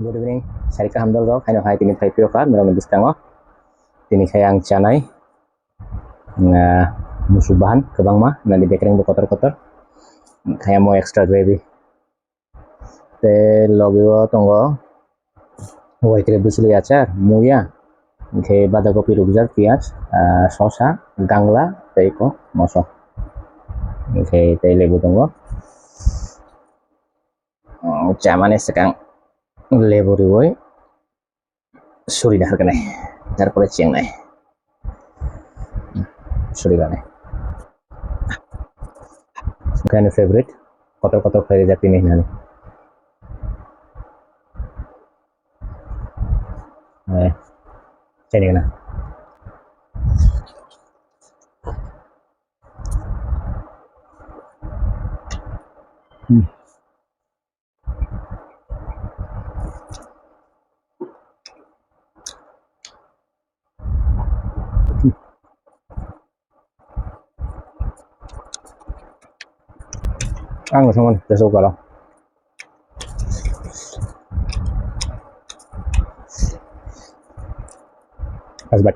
Good evening. Sarika Hamdalgo, kaino hai tini fai pio ka, meron biskango. Tini kaya ang chanay nga musubahan kabang ma na di bekering do kotor-kotor. Kaya mo extra gravy. Te logiwo tongo white red busli achar, muya, ke বাঁধাকপি রূপজার পেঁয়াজ শসা Gangla তেইকো মশো ke tei lebu tongo chamane sekang lebu riwoi suri dah kenai তারপরে চেংনাই suri ganai kan favorite kotor-kotor kaya jati nih nani ceni na ang gusto mo sa suka lang asbat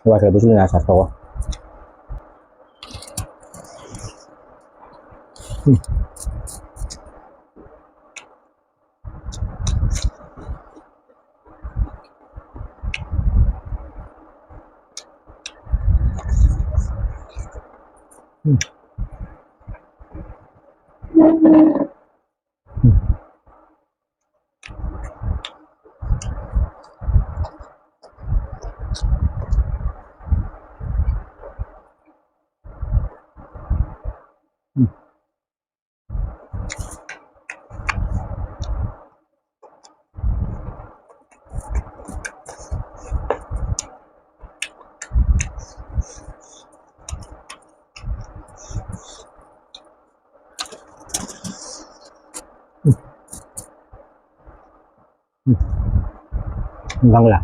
wah saya bisa nasa ko Bangla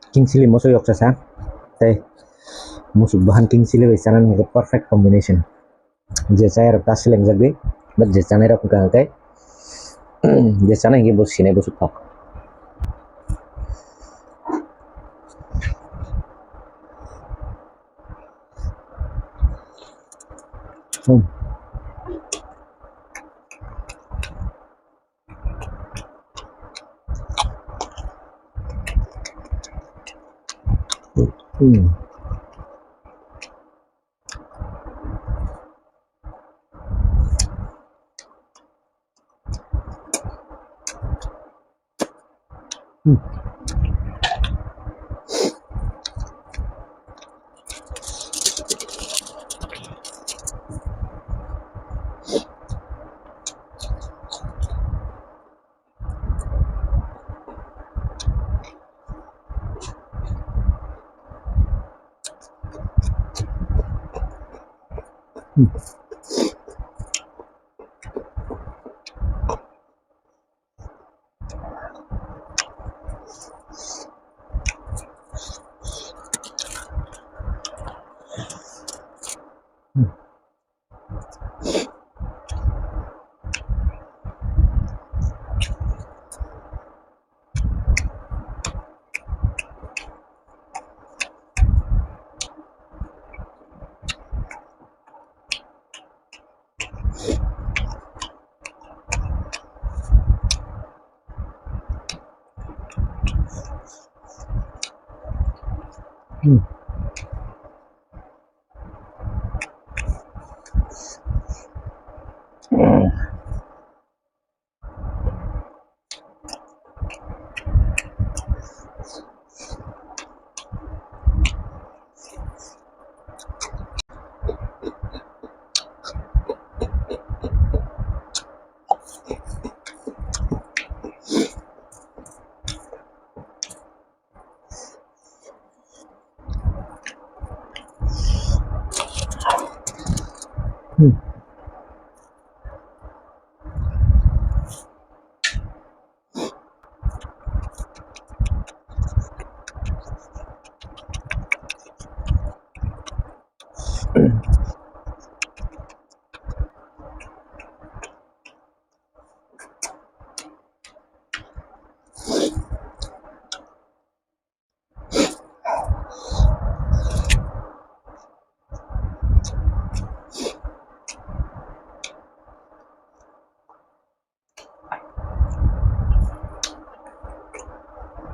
King chili mo suyok sa sa. Tay, musubahan king chili wis sanan nga perfect combination. Je chai ra tasileng jagbe, but je chanai ra kang kai. Je chanai gi bos sinai bosuk thok.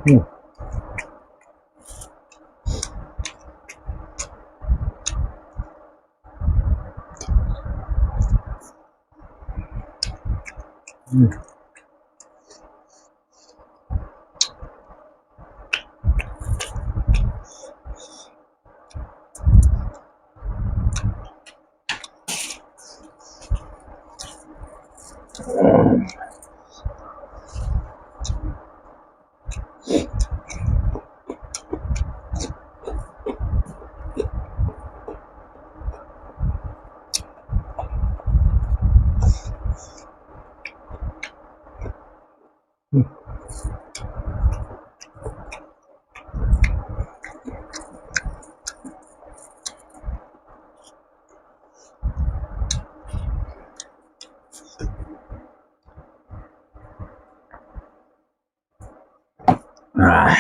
Hmm. Hmm. Ah.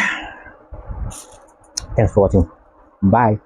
Thanks for watching. Bye.